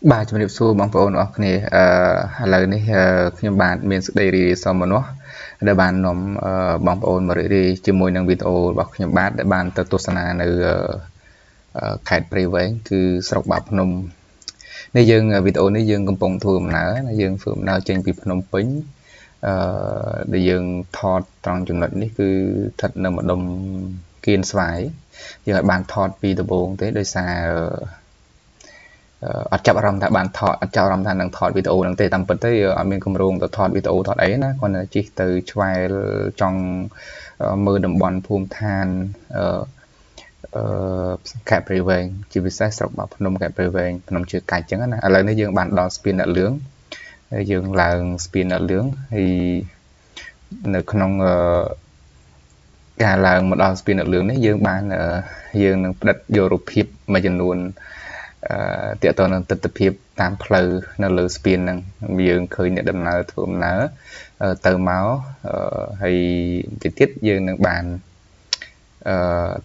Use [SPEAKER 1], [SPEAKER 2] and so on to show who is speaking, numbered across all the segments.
[SPEAKER 1] Bàជំរាបសួរបងប្អូនអរគ្នាឥឡូវនេះខ្ញុំបាទមានសេចក្តីរីករាយសូមម្នាស់ដែលបាននាំបងប្អូនមករីករាយជាមួយនឹងវីដេអូរបស់ខ្ញុំបាទដែលបានទៅទស្សនានៅខេត្តព្រៃវែងគឺស្រុកបាភ្នំនេះយើងវីដេអូនេះយើងកំពុងធ្វើដំណើរយើងធ្វើដំណើរចេញពីភ្នំពេញដែលយើងថតត្រង់ចំណុចនេះគឺស្ថិតនៅម្ដុំគៀនស្វាយយើងអាចបានថតពីដំបូងទេដោយសារអត់ចាប់អារម្មណ៍ថាបានថតអត់ចាប់អារម្មណ៍ថានឹងថតវីដេអូហ្នឹងទេតាមពិតទៅអត់មានគម្រោងទៅថតវីដេអូថតអីណាគ្រាន់តែជិះទៅឆ្វែលចង់មើលតំបន់ភូមិឋានខេត្តព្រៃវែងជាពិសេសស្រុកបាភ្នំខេត្តព្រៃវែងភ្នំជើកាច់អញ្ចឹងណាឥឡូវនេះយើងបានដល់ស្ពានអ្នកលឿងហើយយើងឡើងស្ពានអ្នកលឿងហើយនៅក្នុងការឡើងមកដល់ស្ពានអ្នកលឿងនេះយើងបានយើងនឹងផ្តិតយករូបភាពមួយចំនួនទាក់ទងនឹងទស្សនវិជ្ជាតាមផ្លូវនៅលើស្ពានហ្នឹងយើងឃើញអ្នកដំណើរធ្វើដំណើរទៅមកហើយតិចទៀតយើងនឹងបាន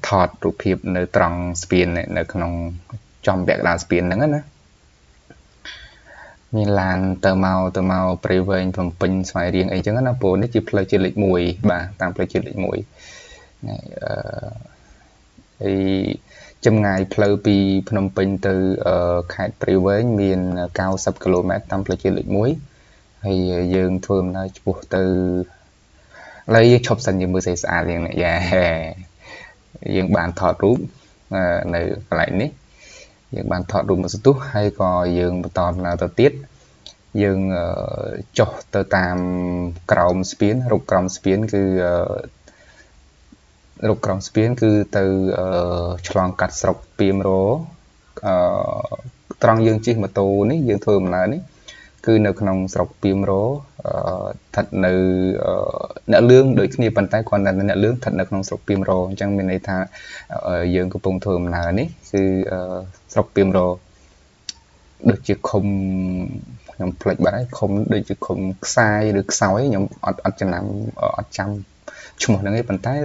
[SPEAKER 1] ថតរូបភាពនៅត្រង់ស្ពាននៅក្នុងចំពាក់កណ្ដាលស្ពានហ្នឹងណាមានឡានទៅមកព្រៃវែងភ្នំពេញស្វាយរៀងអីចឹងណាព្រោះនេះជាផ្លូវជាតិលេខ1បាទតាមផ្លូវជាតិលេខ1ហើយចម្ងាយផ្លូវពីភ្នំពេញទៅខេត្តព្រៃវែងមាន90គីឡូម៉ែត្រតាមផ្លូវជាតិលេខ1ហើយយើងធ្វើដំណើរឆ្ពោះទៅឥឡូវយើងឈប់សិនយើងមើលស្អីស្អាតយ៉ាងនេះយើងបានថតរូបនៅកន្លែងនេះយើងបានថតរូបមកសន្ទុះហើយក៏យើងបន្តដំណើរទៅទៀតយើងចុះទៅតាមក្រោមស្ពានរូបក្រោមស្ពានគឺរូបក្រោមស្ពានគឺទៅឆ្លងកាត់ស្រុកពីមរត្រង់យើងជិះម៉ូតូនេះយើងធ្វើដំណើរនេះគឺនៅក្នុងស្រុកពីមរស្ថិតនៅអ្នកលឿងដូចគ្នាប៉ុន្តែគ្រាន់តែអ្នកលឿងស្ថិតនៅក្នុងស្រុកពីមរអញ្ចឹងមានន័យថាយើងកំពុងធ្វើដំណើរនេះគឺស្រុកពីមរដូចជាឃុំខ្ញុំភ្លេចបាត់ហើយឃុំដូចជាឃុំខ្សាយឬខ្សោយខ្ញុំអត់ចាំឈ្មោះហ្នឹងទេប៉ុន្តែ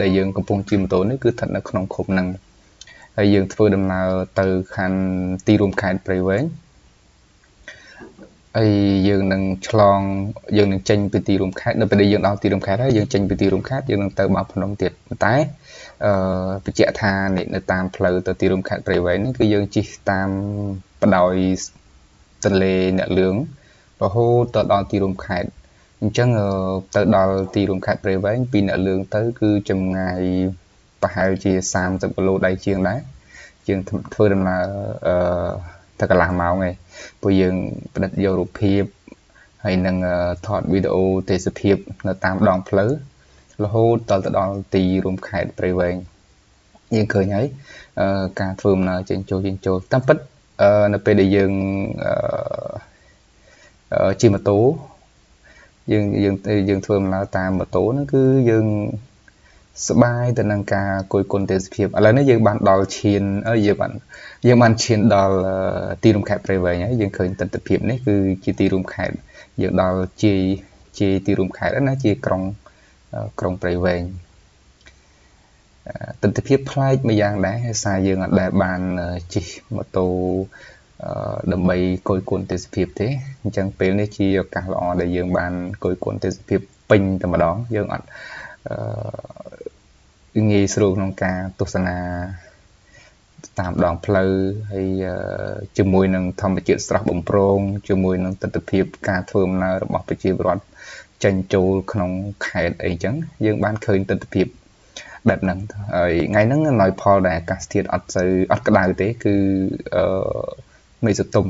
[SPEAKER 1] ដែលយើងកំពុងជិះម៉ូតូនេះគឺស្ថិតនៅក្នុងឃុំហ្នឹងហើយយើងធ្វើដំណើរទៅខាន់ទីរួមខេត្តព្រៃវែងហើយយើងនឹងចេញពីទីរួមខេត្តនៅពេលដែលយើងដល់ទីរួមខេត្តហើយយើងចេញពីទីរួមខេត្តយើងនឹងទៅបាភ្នំទៀតប៉ុន្តែបញ្ជាក់ថានៅតាមផ្លូវទៅទីរួមខេត្តព្រៃវែងនេះគឺយើងជិះតាមបណ្ដោយទន្លេអ្នកលឿងរហូតទៅដល់ទីរួមខេត្តអញ្ចឹងទៅដល់ទីរួមខេត្តព្រៃវែងពីអ្នកលឿងទៅគឺចម្ងាយប្រហែលជា30គីឡូដៃជាងដែរយើងធ្វើដំណើរទៅកន្លះម៉ោងឯងព្រោះយើងផ្តិតយករូបភាពហើយនឹងថតវីដេអូទេសភាពនៅតាមដងផ្លូវរហូតទៅដល់ទីរួមខេត្តព្រៃវែងយើងឃើញហើយការធ្វើដំណើរចេញចូលតាមពិតនៅពេលដែលយើងជិះម៉ូតូយើងធ្វើដំណើរតាមម៉ូតូហ្នឹងគឺយើងសប្បាយទៅនឹងការគយគន់ទេសភាពឥឡូវនេះយើងបានដល់ឈានយើងបានឈានដល់ទីរួមខេត្តព្រៃវែងហើយយើងឃើញទស្សនវិជ្ជានេះគឺជាទីរួមខេត្តយើងដល់ជាទីរួមខេត្តណាជាក្រុងព្រៃវែងទស្សនវិជ្ជាប្លែកម្យ៉ាងដែរហើយសារយើងអត់ដែលបានជិះម៉ូតូដើម្បីគយគន់ទេសភាពទេអញ្ចឹងពេលនេះជាឱកាសល្អដែលយើងបានគយគន់ទេសភាពពេញតែម្ដងយើងអត់ងាយស្រួលក្នុងការទស្សនាតាមដងផ្លូវហើយជាមួយនឹងធម្មជាតិស្រស់បំព្រងជាមួយនឹងទស្សនវិជ្ជាការធ្វើដំណើររបស់ប្រជាពលរដ្ឋចេញចូលក្នុងខេត្តអីចឹងយើងបានឃើញទស្សនវិជ្ជាបែបហ្នឹងហើយថ្ងៃហ្នឹងអំណោយផលដែលអាកាសធាតុអត់ក្តៅទេគឺមេឃសតុំ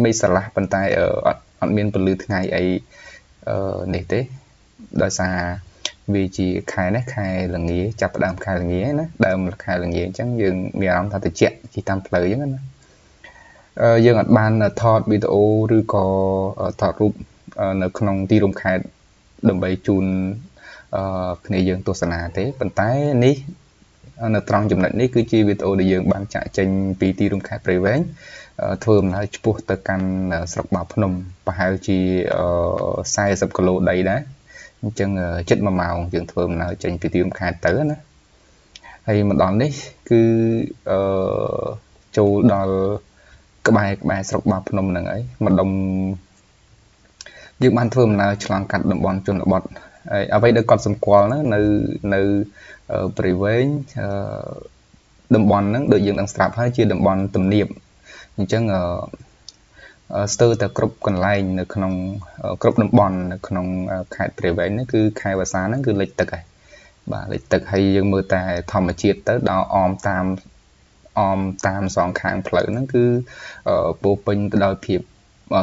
[SPEAKER 1] មេឃស្រឡះប៉ុន្តែអត់មានពន្លឺថ្ងៃអីនេះទេដោយសារវាជាខែនេះខែល្ងាចាប់ផ្ដើមខែល្ងាណាដើមខែល្ងាអញ្ចឹងយើងមានអារម្មណ៍ថាត្រជាក់ជិះតាមផ្លូវអញ្ចឹងណាយើងអត់បានថតវីដេអូឬក៏ថតរូបនៅក្នុងទីរួមខេត្តដើម្បីជូនគ្នាយើងទស្សនាទេប៉ុន្តែនេះនៅត្រង់ចំណុចនេះគឺជាវីដេអូដែលយើងបានចាក់ចេញពីទីរួមខេត្តព្រៃវែងធ្វើដំណើរឆ្ពោះទៅកាន់ស្រុកបាភ្នំប្រហែលជា40គីឡូដីដែរអញ្ចឹងជិត1ម៉ោងយើងធ្វើដំណើរចេញពីទីរួមខេត្តទៅណាហើយមកដល់នេះគឺចូលដល់ cái bài sọc ba phnom nằng ấy mà đồng dương ban thơm là chọn cắt đồng bọn chọn bọt ở đây được còn sầm qual nó nơi bể với đồng bọn nó được dương đang sạp hay chưa đồng bọn tầm niệm nhưng chẳng sơ từ group còn lạiនៅក្នុងgroup đồng bọnនៅក្នុងខេត្តព្រះវែងនេះគឺខេត្តភាសាហ្នឹងគឺលិចទឹកហើយបាទលិចទឹកហើយយើងមើលតែធម្មជាតិទៅដល់អមតាមសងខាងផ្លូវហ្នឹងគឺពោពេញទៅដោយភាព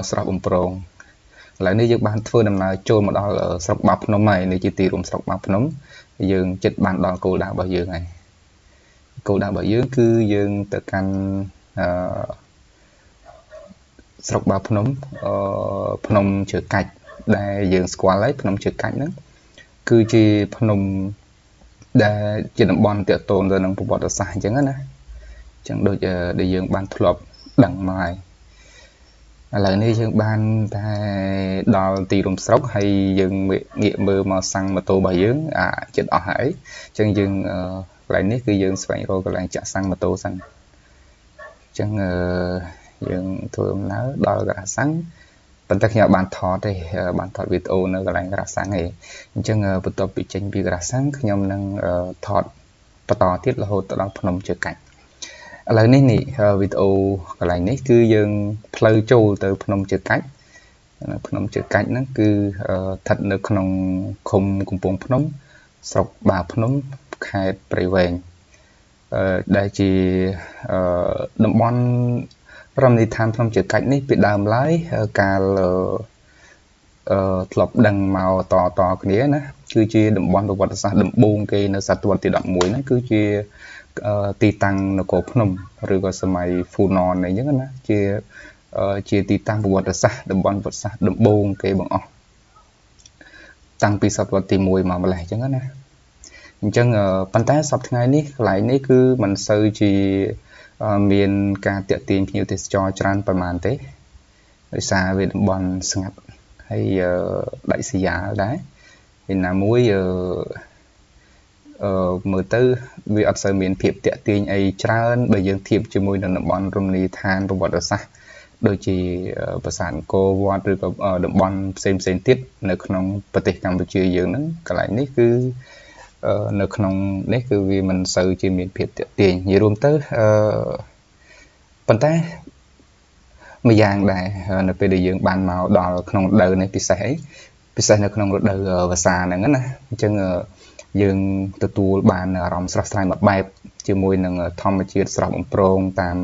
[SPEAKER 1] ស្រស់បំព្រងឥឡូវនេះយើងបានធ្វើដំណើរចូលមកដល់ស្រុកបាភ្នំហើយនេះជាទីរួមស្រុកបាភ្នំយើងចិត្តបានដល់គោលដៅរបស់យើងហើយគោលដៅរបស់យើងគឺយើងទៅកាន់ស្រុកបាភ្នំភ្នំជើកាច់ដែលយើងស្គាល់ហើយភ្នំជើកាច់ហ្នឹងគឺជាភ្នំដែលជាតំបន់ទាក់ទងទៅនឹងប្រវត្តិសាស្ត្រអញ្ចឹងណាអញ្ចឹងដូចដែលយើងបានធ្លាប់ដឹងមកហើយឥឡូវនេះយើងបានតែដល់ទីរួមស្រុកហើយយើងងាកមើលមកសាំងម៉ូតូរបស់យើងចិត្តអស់ហើយអញ្ចឹងយើងកន្លែងនេះគឺយើងស្វែងរកកន្លែងចាក់សាំងម៉ូតូសិនអញ្ចឹងយើងធ្វើដំណើរដល់ការ៉ាសាំងប៉ុន្តែខ្ញុំបានថតទេបានថតវីដេអូនៅកន្លែងការ៉ាសាំងឯងអញ្ចឹងបន្ទាប់ពីចេញពីការ៉ាសាំងខ្ញុំនឹងថតបន្តទៀតរហូតដល់ភ្នំជើកាច់ឥឡូវនេះវីដេអូកន្លែងនេះគឺយើងផ្លូវចូលទៅភ្នំជើកាច់ភ្នំជើកាច់ហ្នឹងគឺស្ថិតនៅក្នុងឃុំកំពង់ភ្នំស្រុកបាភ្នំខេត្តព្រៃវែងដែលជាតំបន់រមណីយដ្ឋានភ្នំជើកាច់នេះពីដើមឡើយកាលធ្លាប់ដឹងមកតគ្នាណាគឺជាតំបន់ប្រវត្តិសាស្ត្រដំបូងគេនៅសតវត្សទី11ហ្នឹងគឺជាទីតាំងនគរភ្នំឬក៏សម័យហ្វូណនអីចឹងណាជាទីតាំងប្រវត្តិសាស្ត្រតំបន់ប្រវត្តិសាស្ត្រដំបូងគេបង្អស់តាំងពីសតវត្សទី1មកម្លេះចឹងណាអញ្ចឹងប៉ុន្តែសប្តាហ៍ថ្ងៃនេះកន្លែងនេះគឺមិនសូវជាមានការតាក់ទាញភ្ញៀវទេសចរច្រើនប្រហែលទេដោយសារវាតំបន់ស្ងាត់ហើយដាច់ស្រយាលដែរពេលណាមួយមើលទៅវាអត់សូវមានភាពតាក់ទាញអីច្រើនបើយើងធៀបជាមួយនឹងតំបន់រមណីយដ្ឋានប្រវត្តិសាស្ត្រដូចជាប្រាសាទអង្គរវត្តឬក៏តំបន់ផ្សេងទៀតនៅក្នុងប្រទេសកម្ពុជាយើងហ្នឹងកន្លែងនេះគឺនៅក្នុងនេះគឺវាមិនសូវជាមានភាពតាក់ទាញនិយាយរួមទៅប៉ុន្តែមួយយ៉ាងដែរនៅពេលដែលយើងបានមកដល់ក្នុងរដូវនេះពិសេសនៅក្នុងរដូវវស្សាហ្នឹងណាអញ្ចឹងយើងទទួលបានអារម្មណ៍ស្រស់ស្រាយមួយបែបជាមួយនឹងធម្មជាតិស្រស់បំព្រងតាម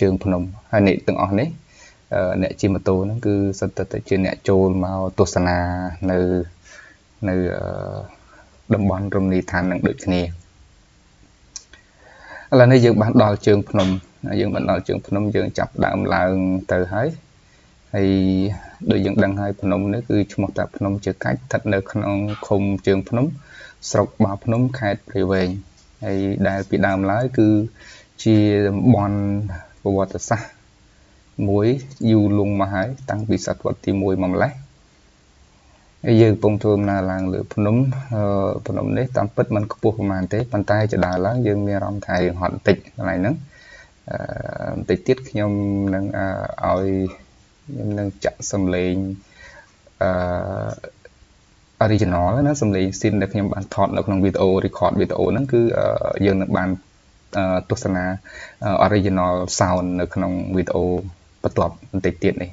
[SPEAKER 1] ជើងភ្នំហើយអ្នកទាំងអស់នេះអ្នកជិះម៉ូតូហ្នឹងគឺសុទ្ធតែជាអ្នកចូលមកទស្សនានៅតំបន់រមណីយដ្ឋាននឹងដូចគ្នាឥឡូវនេះយើងបានដល់ជើងភ្នំយើងចាប់ដើមឡើងទៅហើយដូចយើងដឹងហើយភ្នំនេះគឺឈ្មោះថាភ្នំជើកាច់ស្ថិតនៅក្នុងឃុំជើងភ្នំស្រុកបាភ្នំខេត្តព្រៃវែងហើយដែលពីដើមឡើយគឺជាតំបន់ប្រវត្តិសាស្ត្រមួយយូរលង់មកហើយតាំងពីសតវត្សទី1មកម្លេះហើយយើងកំពុងធ្វើដំណើរឡើងលើភ្នំនេះតាមពិតมันខ្ពស់ប្រហែលទេប៉ុន្តែចដើរឡើងយើងមានអារម្មណ៍ថាយើងហត់បន្តិចកន្លែងហ្នឹងបន្តិចទៀតខ្ញុំនឹងចាក់សំឡេងoriginal ណាសំឡេង scene ដែលខ្ញុំបានថតនៅក្នុងវីដេអូ record វីដេអូហ្នឹងគឺយើងនឹងបានទស្សនា original sound នៅក្នុងវីដេអូបន្ទាប់បន្តិចទៀតនេះ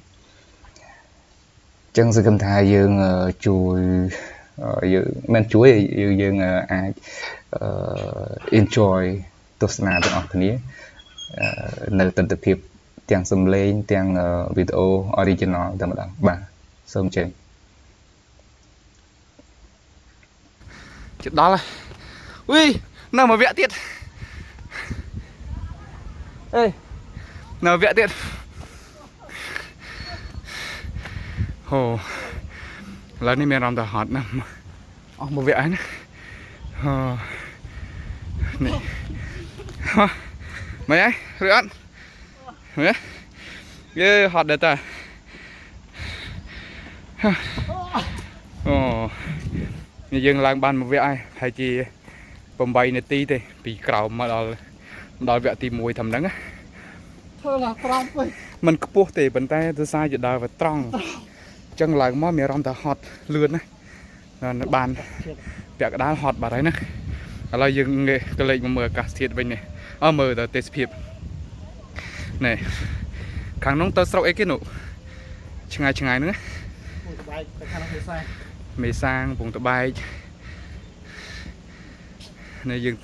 [SPEAKER 1] ចឹងសង្ឃឹមថាយើងជួយយើងអាច enjoy ទស្សនាទាំងអស់គ្នានៅទស្សនវិជ្ជាទាំងសំឡេងទាំងវីដេអូ original តែម្ដងបាទសូមអញ្ជើញជិតដល់ហើយអុយនៅមួយវគ្គទៀតនៅវគ្គទៀតអូឥឡូវនេះមានអារម្មណ៍ថាហត់ណាស់អស់មួយវគ្គហើយណានេះមិនហើយឬអត់ហត់ដែរតានេះយើងឡើងបានមួយវគ្គហើយជា8នាទីទេពីក្រោមមកដល់វគ្គទី1ត្រឹមហ្នឹង
[SPEAKER 2] mình cứ buộc thì bàn tay từ xa giờ đời và tròn chân lại mó mẹ rong ta hot lươn á bàn bẹt đá hot bà đấy nè là dừng cái lệnh mà mở cả thiệt bên này mở từ test phim này càng nông tơ sau ấy cái nụ chừng ngày nữa mày sang vùng tụi bay này dừng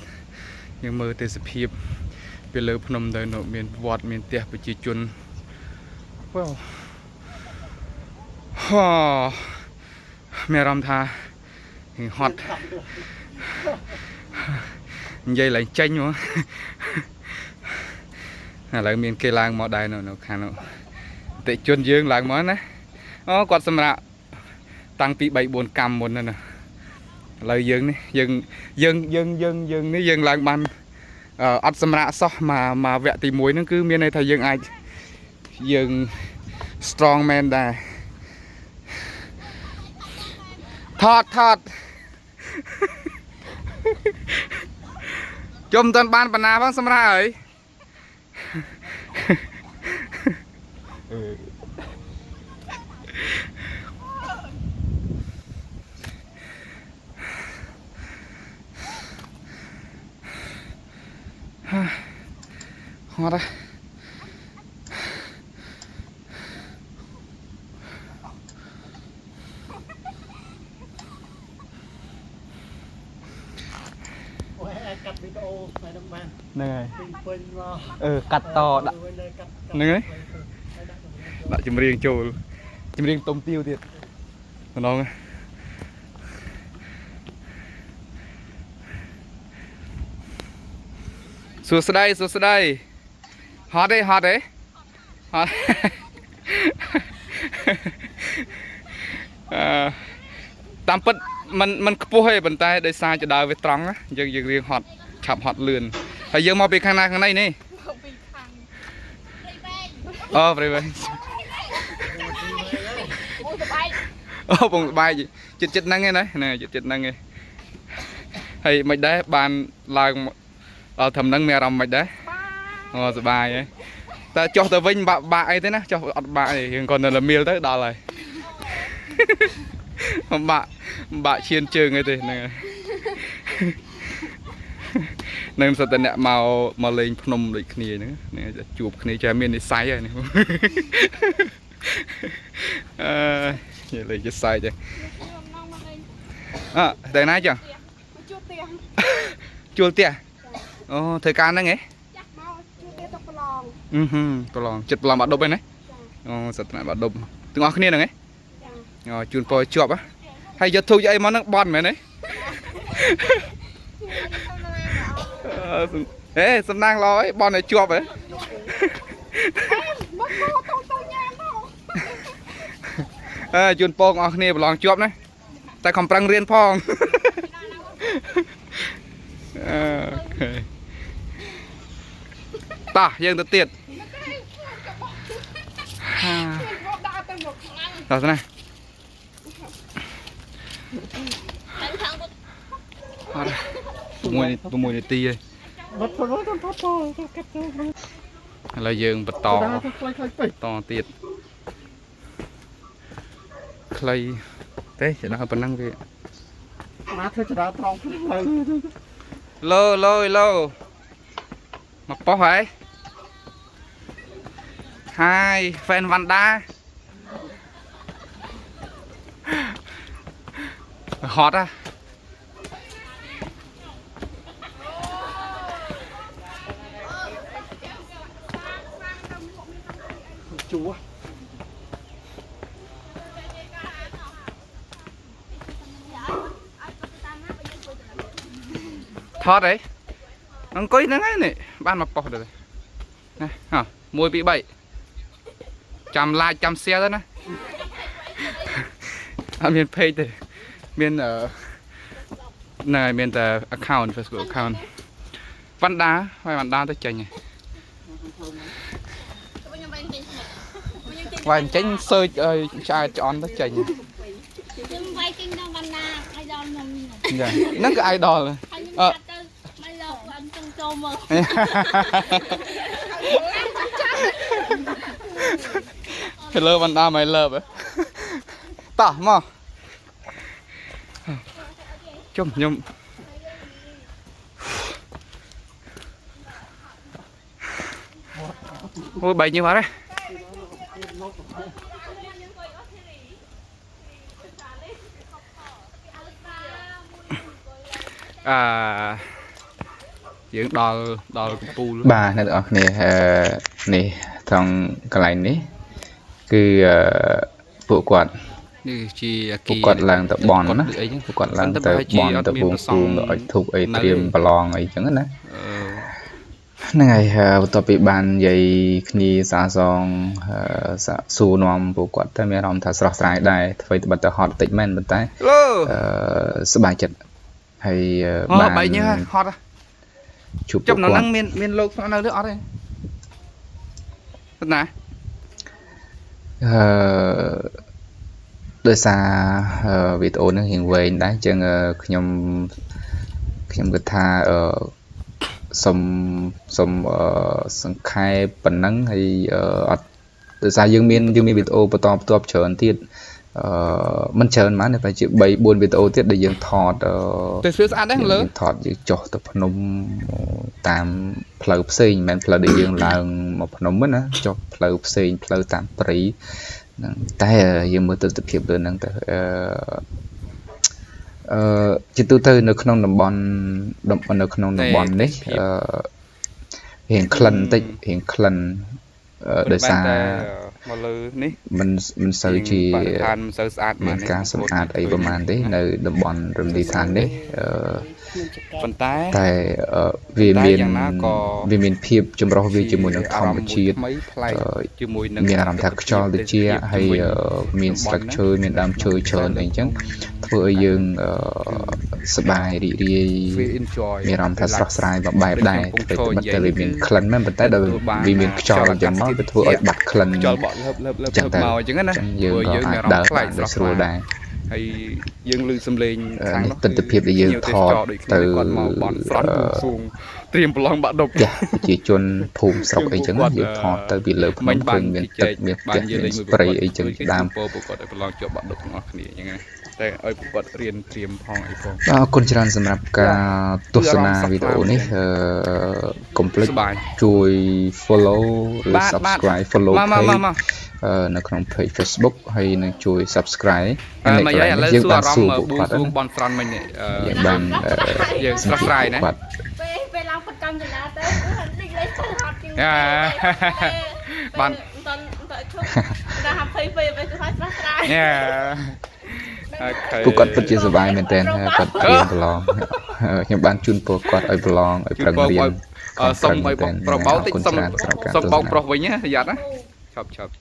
[SPEAKER 2] mở test phim về lỡ phun đời nụ miền vọt miền tiệp bị chỉ chuồn wow mẹ ram tha hot dây lại chanh nữa lại miền cây lang mỏ đài nó khá nó để chuồn dương lại món á quạt xâm rạ tăng pi 7-4 cam một nè lời dương này dương này dương lại bàn ắt xâm rạ so mà vẽ thì muối nó cứ miền này thầy dương ai dương strong man đài thọt chôm tân ban bản nào băng xâm ra ấy hoa đây này cắt to đã này đã chìm riêng trồi chìm riêng tôm tiêu thiệt nó xuống đây hot đấy hot tam pất mình cứ hay bàn tay để xa cho đời với trắng á dừng riêng hot chạm hot lươn hay dừng mau bị khang này nè vậy vậy bông bay gì chật năng nghe đấy nè chật năng nghe hay mày đấy bàn là thầm năng mẹ rầm mày đấy rồi bài ấy ta cho tờ vinh bà ấy thế nè cho bà thì còn là miêu tới đó rồi bà chiên trường ấy thì nè nên sao tận nè màu lên phnom được kia nữa nè chụp kia cho miền đi sai rồi nè vậy là chết sai chứ đây này chưa chua tiệt thời gian đó nghe tôi lòng chật lòng bạn đục bên đấy sật lại bạn đục từng ngõ kia này nghe chun coi chuột á hay giờ thu vậy món nó bon mày đấy ê sâm nang lo ấy bon này chuột ấy chun po ngõ kia lòng chuột đấy tại không prang riêng phong ta dương tự tiệt rồi thế này tôi mua này ti đây là dương bật to tiệt clay thế chỉ là phần năng về lô mà có phải hai fan Vanda hot à chúa thọt đấy nó coi nó ngay này ban mà bỏ được này hả mùi bị bậy trăm like trăm share đó nè miền page thì miền này miền account Facebook account văn đá tới chành này vài tránh sơi trai chọn tới chành nó cái idol Hello bạn đa mày lợp á. Tỏ mà. Chôm nhôm. Ôi bậy như vậy đấy. À dưỡng đo pu
[SPEAKER 1] bà này đó nè thằng cái này nè cứ bộ quạt
[SPEAKER 2] như chi
[SPEAKER 1] bộ quạt làng tập bòn á bộ quạt làng tập bòn tập buông xuông rồi thuộc ấy tiêm ballon ấy chẳng nữa này tập bị bàn vậy khi xa xong xu nôm bộ quạt ta mới làm thật sạch sẽ đây phải bắt đầu hot tịnh men bên tay sự bài chật hay
[SPEAKER 2] bàn bậy như hot à
[SPEAKER 1] chụp
[SPEAKER 2] chụp nó năng miền lục nó nơi nước ở đây nè
[SPEAKER 1] ដោយសារវីដេអូនឹងរៀងវែងដែរចឹងខ្ញុំគិតថាសុំសង្ខេបប៉ុណ្ណឹងហើយអត់ដោយសារយើងមានវីដេអូបន្តបន្ទាប់ច្រើនទៀតមិនច្រើនហ្មងតែជា3 4វីដេអូទៀតដែលយើងថត
[SPEAKER 2] ទៅស្អាតដែរលើ
[SPEAKER 1] ថតយើងចុះទៅភ្នំតាមផ្លូវផ្សេងមិនមែនផ្លូវដែលយើងឡើងមកភ្នំទេណាចុះផ្លូវផ្សេងផ្លូវតាមព្រៃតែយើងមើលទស្សនវិជ្ជាលើហ្នឹងទៅជាទូទៅនៅក្នុងតំបន់នេះរៀងក្លិនតិចរៀងក្លិនដោយសារ
[SPEAKER 2] មកលើនេះ
[SPEAKER 1] មិនសូវជា
[SPEAKER 2] មិនសូវស្អាត
[SPEAKER 1] មានការសម្អាតអីប្រហែលទេនៅតំបន់រំលីឋាននេះ
[SPEAKER 2] ប៉ុន្តែ
[SPEAKER 1] វាមានភាពចម្រុះវាជាមួយនឹងធម្មជាតិ
[SPEAKER 2] ជាមួយនឹង
[SPEAKER 1] មានអារម្មណ៍ថាខ្យល់ត្រជាក់ហើយមានស្លឹកឈើមានដើមឈើច្រើនអីចឹងធ្វើឲ្យយើងសប្បាយរីករាយមានអារម្មណ៍ថាស្រស់ស្រាយបែបដែរតែវាមានក្លិនមែនប៉ុន្តែដល់វាមានខ្យល់អញ្ចឹងមកវាធ្វើឲ្យបាត់ក្លិន
[SPEAKER 2] ខ្យល់បក់លើបមកអញ្ចឹងណា
[SPEAKER 1] យើងក៏អាចដើរបានស្រួលដែរ
[SPEAKER 2] ហើយយើងឮសំឡេង
[SPEAKER 1] ខាងនោះទិដ្ឋភាពដែលយើងថតទៅ
[SPEAKER 2] គាត់មកបន់ស្រន់សួងត្រៀមប្រឡងបាក់ដប់
[SPEAKER 1] ប្រជាជនភូមិស្រុកអីចឹងយើងថតទៅពីលើភ្នំឃើញមានទឹកមានផ្ទះមានស្ព្រៃអីចឹងដើម
[SPEAKER 2] ពោគាត់ឲ្យប្រឡងជាប់បាក់ដប់ទាំងអស់គ្នាអញ្ចឹងណាតែឲ្យគាត់រៀនត្រៀមផងអីផង
[SPEAKER 1] អរគុណច្រើនសម្រាប់ការទស្សនាវីដេអូនេះកុំភ្លេចជួយ follow ឬ subscribe follow page នៅក្នុង page Facebook ហើយនឹងជួយ subscribe
[SPEAKER 2] យើងបានសួរគាត់បនស្រន់មិញ
[SPEAKER 1] យើងបាន
[SPEAKER 2] យើងស្រស់ស្រាយណា
[SPEAKER 3] ពេលឡើងប្រកម្មចលាទៅតិចលេខទៅហត់ជាង
[SPEAKER 2] បាន
[SPEAKER 3] តន់ឈប់ដល់20ពេលទៅស្រស់ស្រាយ
[SPEAKER 1] ពួកគាត់ពិតជាសប្បាយមែនទែនគាត់រៀនប្រឡងខ្ញុំបានជូនពរគាត់ឲ្យប្រឡងឲ្យប្រឹងរៀន
[SPEAKER 2] សុំឲ្យប្រុសបោតិចសុំបោកប្រុសវិញណាប្រយ័ត្នណាឆប់